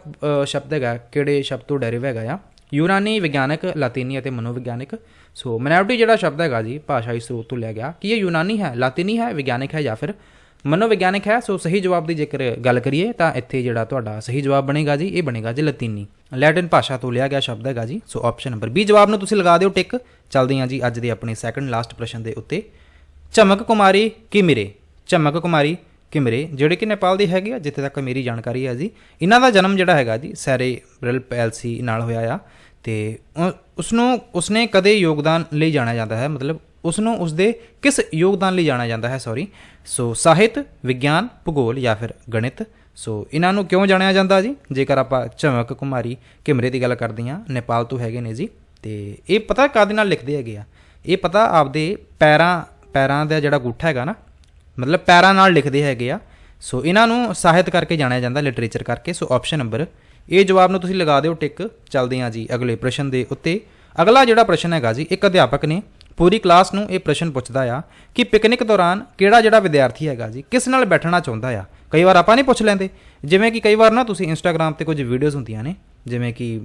ਸ਼ਬਦ ਹੈਗਾ ਕਿਹੜੇ ਸ਼ਬਦ ਤੋਂ ਡੈਰਿਵ ਹੈਗਾ ਆ, ਯੂਨਾਨੀ, ਵਿਗਿਆਨਕ, ਲਾਤੀਨੀ ਅਤੇ ਮਨੋਵਿਗਿਆਨਕ। ਸੋ ਮਾਈਨੋਰਿਟੀ ਜਿਹੜਾ ਸ਼ਬਦ ਹੈਗਾ ਜੀ ਭਾਸ਼ਾਈ ਸਰੋਤ ਤੋਂ ਲਿਆ ਗਿਆ, ਕੀ ਇਹ ਯੂਨਾਨੀ ਹੈ, ਲਾਤੀਨੀ ਹੈ, ਵਿਗਿਆਨਕ ਹੈ ਜਾਂ ਫਿਰ ਮਨੋਵਿਗਿਆਨਕ ਹੈ। ਸੋ ਸਹੀ ਜਵਾਬ ਦੀ ਜੇਕਰ ਗੱਲ ਕਰੀਏ ਤਾਂ ਇੱਥੇ ਜਿਹੜਾ ਤੁਹਾਡਾ ਸਹੀ ਜਵਾਬ ਬਣੇਗਾ ਜੀ, ਇਹ ਬਣੇਗਾ ਜੀ ਲਾਤੀਨੀ, ਲੈਟਿਨ ਭਾਸ਼ਾ ਤੋਂ ਲਿਆ ਗਿਆ ਸ਼ਬਦ ਹੈਗਾ ਜੀ। ਸੋ ਆਪਸ਼ਨ ਨੰਬਰ ਬੀ ਜਵਾਬ ਨੂੰ ਤੁਸੀਂ ਲਗਾ ਦਿਓ ਟਿਕ। ਚੱਲਦੇ ਹਾਂ ਜੀ ਅੱਜ ਦੇ ਆਪਣੇ ਸੈਕੰਡ ਲਾਸਟ ਪ੍ਰਸ਼ਨ ਦੇ ਉੱਤੇ। ਝਮਕ ਕੁਮਾਰੀ ਕਿਮਰੇ, ਝਮਕ ਕੁਮਾਰੀ ਕਿਮਰੇ ਜਿਹੜੇ ਕਿ ਨੇਪਾਲ ਦੇ ਹੈਗੇ ਆ, ਜਿੱਥੇ ਤੱਕ ਮੇਰੀ ਜਾਣਕਾਰੀ ਹੈ ਜੀ। ਇਹਨਾਂ ਦਾ ਜਨਮ ਜਿਹੜਾ ਹੈਗਾ ਜੀ ਸੈਰੇਬ੍ਰਲ ਪੈਲਸੀ ਨਾਲ ਹੋਇਆ ਆ, ਤੇ ਉਸਨੇ ਕਦੇ ਯੋਗਦਾਨ ਲਈ ਜਾਣਿਆ ਜਾਂਦਾ ਹੈ, ਮਤਲਬ ਉਸਨੂੰ ਉਸਦੇ ਕਿਸ ਯੋਗਦਾਨ ਲਈ ਜਾਣਿਆ ਜਾਂਦਾ ਹੈ, ਸੋ ਸਾਹਿਤ, ਵਿਗਿਆਨ, ਭੂਗੋਲ ਜਾਂ ਫਿਰ ਗਣਿਤ। ਸੋ ਇਹਨਾਂ ਨੂੰ ਕਿਉਂ ਜਾਣਿਆ ਜਾਂਦਾ ਜੀ, ਜੇਕਰ ਆਪਾਂ ਝਮਕ ਕੁਮਾਰੀ ਕਿਮਰੇ ਦੀ ਗੱਲ ਕਰਦੇ ਹਾਂ, ਨੇਪਾਲ ਤੋਂ ਹੈਗੇ ਨੇ ਜੀ। ਤੇ ਇਹ ਪਤਾ ਕਾਹਦੇ ਨਾਲ ਲਿਖਦੇ ਹੈਗੇ ਆ, ਇਹ ਪਤਾ ਆਪਦੇ ਪੈਰਾਂ ਦਾ ਜਿਹੜਾ ਅੰਗੂਠਾ ਹੈਗਾ ਨਾ, ਮਤਲਬ ਪੈਰਾਂ ਨਾਲ ਲਿਖਦੇ ਹੈਗੇ ਆ। ਸੋ ਇਹਨਾਂ ਨੂੰ ਸਾਹਿਤ ਕਰਕੇ ਜਾਣਿਆ ਜਾਂਦਾ, ਲਿਟਰੇਚਰ ਕਰਕੇ। ਸੋ ਆਪਸ਼ਨ ਨੰਬਰ ਇਹ ਜਵਾਬ ਨੂੰ ਤੁਸੀਂ ਲਗਾ ਦਿਓ ਟਿਕ। ਚੱਲਦੇ ਹਾਂ ਜੀ ਅਗਲੇ ਪ੍ਰਸ਼ਨ ਦੇ ਉੱਤੇ। ਅਗਲਾ ਜਿਹੜਾ ਪ੍ਰਸ਼ਨ ਹੈਗਾ ਜੀ, ਇੱਕ ਅਧਿਆਪਕ ਨੇ ਪੂਰੀ ਕਲਾਸ ਨੂੰ ਇਹ ਪ੍ਰਸ਼ਨ ਪੁੱਛਦਾ ਆ ਕਿ ਪਿਕਨਿਕ ਦੌਰਾਨ ਕਿਹੜਾ ਜਿਹੜਾ ਵਿਦਿਆਰਥੀ ਹੈਗਾ ਜੀ ਕਿਸ ਨਾਲ ਬੈਠਣਾ ਚਾਹੁੰਦਾ ਆ। ਕਈ ਵਾਰ ਆਪਾਂ ਨਹੀਂ ਪੁੱਛ ਲੈਂਦੇ, ਜਿਵੇਂ ਕਿ ਕਈ ਵਾਰ ਨਾ ਤੁਸੀਂ ਇੰਸਟਾਗ੍ਰਾਮ ਤੇ ਕੁਝ ਵੀਡੀਓਜ਼ ਹੁੰਦੀਆਂ ਨੇ, ਜਿਵੇਂ ਕਿ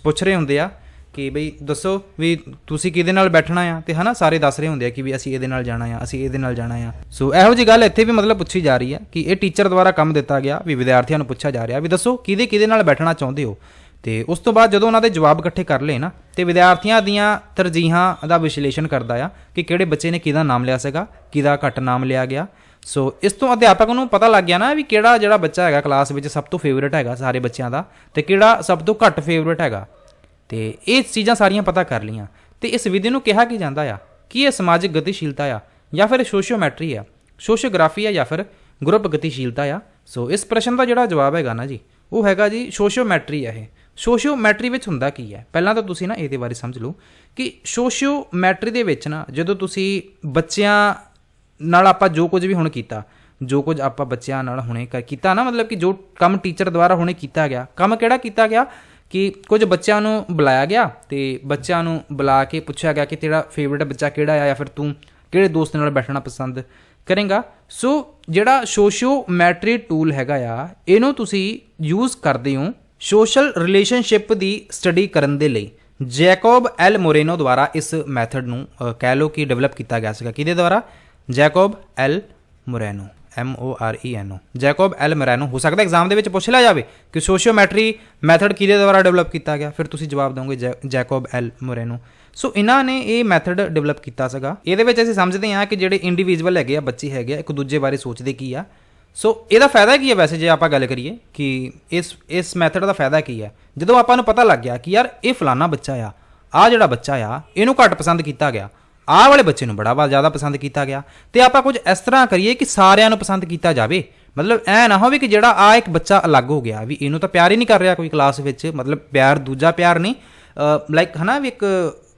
ਪੁੱਛ ਰਹੇ ਹੁੰਦੇ ਆ ਕਿ ਬਈ ਦੱਸੋ ਵੀ ਤੁਸੀਂ ਕਿਹਦੇ ਨਾਲ ਬੈਠਣਾ ਆ, ਤੇ ਹਨਾ ਸਾਰੇ ਦੱਸ ਰਹੇ ਹੁੰਦੇ ਆ ਕਿ ਵੀ ਅਸੀਂ ਇਹਦੇ ਨਾਲ ਜਾਣਾ ਆ, ਅਸੀਂ ਇਹਦੇ ਨਾਲ ਜਾਣਾ ਆ। ਸੋ ਇਹੋ ਜਿਹੀ ਗੱਲ ਇੱਥੇ ਵੀ ਮਤਲਬ ਪੁੱਛੀ ਜਾ ਰਹੀ ਹੈ ਕਿ ਇਹ ਟੀਚਰ ਦੁਆਰਾ ਕੰਮ ਦਿੱਤਾ ਗਿਆ ਵੀ ਵਿਦਿਆਰਥੀਆਂ ਨੂੰ ਪੁੱਛਿਆ ਜਾ ਰਿਹਾ ਵੀ ਦੱਸੋ ਕਿਹਦੇ ਨਾਲ ਬੈਠਣਾ ਚਾਹੁੰਦੇ ਹੋ। ਤੇ ਉਸ ਤੋਂ ਬਾਅਦ ਜਦੋਂ ਉਹਨਾਂ ਦੇ ਜਵਾਬ ਇਕੱਠੇ ਕਰ ਲਏ ਨਾ, ਤੇ ਵਿਦਿਆਰਥੀਆਂ ਦੀਆਂ ਤਰਜੀਹਾਂ ਦਾ ਵਿਸ਼ਲੇਸ਼ਣ ਕਰਦਾ ਆ ਕਿ ਕਿਹੜੇ ਬੱਚੇ ਨੇ ਕਿਹਦਾ ਨਾਮ ਲਿਆ ਸੀਗਾ, ਕਿਹਦਾ ਘੱਟ ਨਾਮ ਲਿਆ ਗਿਆ। ਸੋ ਇਸ ਤੋਂ ਅਧਿਆਪਕ ਨੂੰ ਪਤਾ ਲੱਗ ਗਿਆ ਨਾ ਵੀ ਕਿਹੜਾ ਜਿਹੜਾ ਬੱਚਾ ਹੈਗਾ ਕਲਾਸ ਵਿੱਚ ਸਭ ਤੋਂ ਫੇਵਰੇਟ ਹੈਗਾ ਸਾਰੇ ਬੱਚਿਆਂ ਦਾ, ਤੇ ਕਿਹੜਾ ਸਭ ਤੋਂ ਘੱਟ ਫੇਵਰੇਟ ਹੈਗਾ। ਤੇ ਇਹ ਚੀਜ਼ਾਂ ਸਾਰੀਆਂ ਪਤਾ ਕਰ ਲਈਆਂ। ਤੇ ਇਸ ਵਿਧੀ ਨੂੰ ਕਿਹਾ ਕੀ ਜਾਂਦਾ ਆ ਕਿ ਇਹ ਸਮਾਜਿਕ ਗਤੀਸ਼ੀਲਤਾ ਆ ਜਾਂ ਫਿਰ ਸੋਸ਼ੀਓਮੈਟਰੀ ਆ, ਸੋਸ਼ੀਓਗ੍ਰਾਫੀ ਆ ਜਾਂ ਫਿਰ ਗਰੁੱਪ ਗਤੀਸ਼ੀਲਤਾ ਆ। ਸੋ ਇਸ ਪ੍ਰਸ਼ਨ ਦਾ ਜਿਹੜਾ ਜਵਾਬ ਹੈਗਾ ਨਾ ਜੀ, ਉਹ ਹੈਗਾ ਜੀ ਸੋਸ਼ੀਓਮੈਟਰੀ ਆ। ਇਹ ਸੋਸ਼ੀਓਮੈਟਰੀ ਵਿੱਚ ਹੁੰਦਾ ਕੀ ਹੈ, ਪਹਿਲਾਂ ਤਾਂ ਤੁਸੀਂ ਨਾ ਇਹਦੇ ਬਾਰੇ ਸਮਝ ਲਓ ਕਿ ਸੋਸ਼ੀਓਮੈਟਰੀ ਦੇ ਵਿੱਚ ਨਾ ਜਦੋਂ ਤੁਸੀਂ ਬੱਚਿਆਂ ਨਾਲ ਆਪਾਂ ਜੋ ਕੁਝ ਵੀ ਹੁਣ ਕੀਤਾ, ਜੋ ਕੁਝ ਆਪਾਂ ਬੱਚਿਆਂ ਨਾਲ ਹੁਣੇ ਕੀਤਾ ਨਾ, ਮਤਲਬ ਕਿ ਜੋ ਕੰਮ ਟੀਚਰ ਦੁਆਰਾ ਹੁਣੇ ਕੀਤਾ ਗਿਆ, ਕੰਮ ਕਿਹੜਾ ਕੀਤਾ ਗਿਆ ਕਿ ਕੁਝ ਬੱਚਿਆਂ ਨੂੰ ਬੁਲਾਇਆ ਗਿਆ ਤੇ ਬੱਚਿਆਂ ਨੂੰ ਬੁਲਾ ਕੇ ਪੁੱਛਿਆ ਗਿਆ ਕਿ ਤੇਰਾ ਫੇਵਰੇਟ ਬੱਚਾ ਕਿਹੜਾ ਆ ਜਾਂ ਫਿਰ ਤੂੰ ਕਿਹੜੇ ਦੋਸਤ ਨਾਲ ਬੈਠਣਾ ਪਸੰਦ ਕਰੇਗਾ। ਸੋ ਜਿਹੜਾ ਸੋਸ਼ੀਓਮੈਟਰੀ ਟੂਲ ਹੈਗਾ ਆ, ਇਹਨੂੰ ਤੁਸੀਂ ਯੂਜ਼ ਕਰਦੇ ਹੋ ਸੋਸ਼ਲ ਰਿਲੇਸ਼ਨਸ਼ਿਪ ਦੀ ਸਟੱਡੀ ਕਰਨ ਦੇ ਲਈ। ਜੈਕੋਬ ਐਲ ਮੋਰੇਨੋ ਦੁਆਰਾ ਇਸ ਮੈਥਡ ਨੂੰ ਕਹਿ ਲਓ ਕਿ ਡਿਵੈਲਪ ਕੀਤਾ ਗਿਆ ਸੀਗਾ। ਕਿਹਦੇ ਦੁਆਰਾ? Jacob L ਮੋਰੇਨੋ, MORENO, Jacob L ਮੋਰੇਨੋ। ਹੋ ਸਕਦਾ ਐਗਜ਼ਾਮ ਦੇ ਵਿੱਚ ਪੁੱਛ ਲਿਆ ਜਾਵੇ ਕਿ ਸੋਸ਼ੀਓਮੈਟਰੀ ਮੈਥਡ ਕਿਹਦੇ ਦੁਆਰਾ ਡਿਵੈਲਪ ਕੀਤਾ ਗਿਆ, ਫਿਰ ਤੁਸੀਂ ਜਵਾਬ ਦੋਗੇ ਜੈਕੋਬ ਐਲ ਮੋਰੇਨੋ। ਸੋ ਇਹਨਾਂ ਨੇ ਇਹ ਮੈਥਡ ਡਿਵੈਲਪ ਕੀਤਾ ਸੀਗਾ। ਇਹਦੇ ਵਿੱਚ ਅਸੀਂ ਸਮਝਦੇ ਹਾਂ ਕਿ ਜਿਹੜੇ ਇੰਡੀਵਿਜੂਅਲ ਹੈਗੇ ਆ, ਬੱਚੇ ਹੈਗੇ ਆ, ਇੱਕ ਦੂਜੇ ਬਾਰੇ ਸੋਚਦੇ ਕੀ ਆ। ਸੋ ਇਹਦਾ ਫਾਇਦਾ ਕੀ ਹੈ ਵੈਸੇ ਜੇ ਆਪਾਂ ਗੱਲ ਕਰੀਏ ਕਿ ਇਸ ਮੈਥਡ ਦਾ ਫਾਇਦਾ ਕੀ ਹੈ, ਜਦੋਂ ਆਪਾਂ ਨੂੰ ਪਤਾ ਲੱਗ ਗਿਆ ਕਿ ਯਾਰ ਇਹ ਫਲਾਨਾ ਬੱਚਾ ਆ, ਆਹ ਜਿਹੜਾ ਬੱਚਾ ਆ ਇਹਨੂੰ ਘੱਟ ਪਸੰਦ ਕੀਤਾ ਗਿਆ, ਆਹ ਵਾਲੇ ਬੱਚੇ ਨੂੰ ਬੜਾ ਜ਼ਿਆਦਾ ਪਸੰਦ ਕੀਤਾ ਗਿਆ, ਤੇ ਆਪਾਂ ਕੁਝ ਇਸ ਤਰ੍ਹਾਂ ਕਰੀਏ ਕਿ ਸਾਰਿਆਂ ਨੂੰ ਪਸੰਦ ਕੀਤਾ ਜਾਵੇ। ਮਤਲਬ ਐ ਨਾ ਹੋਵੇ ਕਿ ਜਿਹੜਾ ਆ ਇੱਕ ਬੱਚਾ ਅਲੱਗ ਹੋ ਗਿਆ ਵੀ ਇਹਨੂੰ ਤਾਂ ਪਿਆਰ ਹੀ ਨਹੀਂ ਕਰ ਰਿਹਾ ਕੋਈ ਕਲਾਸ ਵਿੱਚ, ਮਤਲਬ ਪਿਆਰ ਦੂਜਾ ਪਿਆਰ ਨਹੀਂ, ਲਾਈਕ ਹੈ ਨਾ ਵੀ ਇੱਕ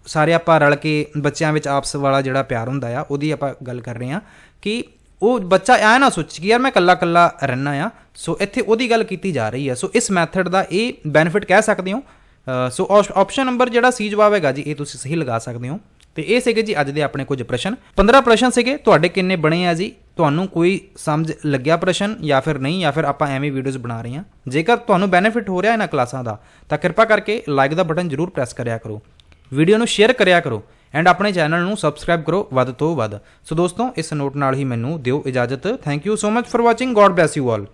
ਸਾਰੇ ਆਪਾਂ ਰਲ ਕੇ ਬੱਚਿਆਂ ਵਿੱਚ ਆਪਸ ਵਾਲਾ ਜਿਹੜਾ ਪਿਆਰ ਹੁੰਦਾ ਆ ਉਹਦੀ ਆਪਾਂ ਗੱਲ ਕਰ ਰਹੇ ਹਾਂ ਕਿ ਉਹ ਬੱਚਾ ਐ ਨਾ ਸੋਚ ਕਿ ਯਾਰ ਮੈਂ ਇਕੱਲਾ ਰਹਿਣਾ ਆ। ਸੋ ਇੱਥੇ ਉਹਦੀ ਗੱਲ ਕੀਤੀ ਜਾ ਰਹੀ ਹੈ। ਸੋ ਇਸ ਮੈਥਡ ਦਾ ਇਹ ਬੈਨੀਫਿਟ ਕਹਿ ਸਕਦੇ ਹੋ। ਸੋ ਆਪਸ਼ਨ ਨੰਬਰ ਜਿਹੜਾ ਸੀ ਜਵਾਬ ਹੈਗਾ ਜੀ, ਇਹ ਤੁਸੀਂ ਸਹੀ ਲਗਾ ਸਕਦੇ ਹੋ। ਤੇ ਇਹ ਸੀਗੇ ਜੀ ਅੱਜ ਦੇ ਆਪਣੇ ਕੁਝ ਪ੍ਰਸ਼ਨ। 15 ਪ੍ਰਸ਼ਨ ਸੀਗੇ। ਤੁਹਾਡੇ ਕਿੰਨੇ ਬਣੇ ਆ ਜੀ? ਤੁਹਾਨੂੰ ਕੋਈ ਸਮਝ ਲੱਗਿਆ ਪ੍ਰਸ਼ਨ ਜਾਂ ਫਿਰ ਨਹੀਂ, ਜਾਂ ਫਿਰ ਆਪਾਂ ਐਵੇਂ ਵੀਡੀਓਜ਼ ਬਣਾ ਰਹੇ ਹਾਂ? ਜੇਕਰ ਤੁਹਾਨੂੰ ਬੈਨੀਫਿਟ ਹੋ ਰਿਹਾ ਇਹਨਾਂ ਕਲਾਸਾਂ ਦਾ ਤਾਂ ਕਿਰਪਾ ਕਰਕੇ ਲਾਈਕ ਦਾ ਬਟਨ ਜ਼ਰੂਰ ਪ੍ਰੈਸ ਕਰਿਆ ਕਰੋ, ਵੀਡੀਓ ਨੂੰ ਸ਼ੇਅਰ ਕਰਿਆ ਕਰੋ ਐਂਡ ਆਪਣੇ ਚੈਨਲ ਨੂੰ ਸਬਸਕ੍ਰਾਈਬ ਕਰੋ ਵੱਧ ਤੋਂ ਵੱਧ। ਸੋ ਦੋਸਤੋ, ਇਸ ਨੋਟ ਨਾਲ ਹੀ ਮੈਨੂੰ ਦਿਓ ਇਜਾਜ਼ਤ। Thank you so much for watching. God bless you all.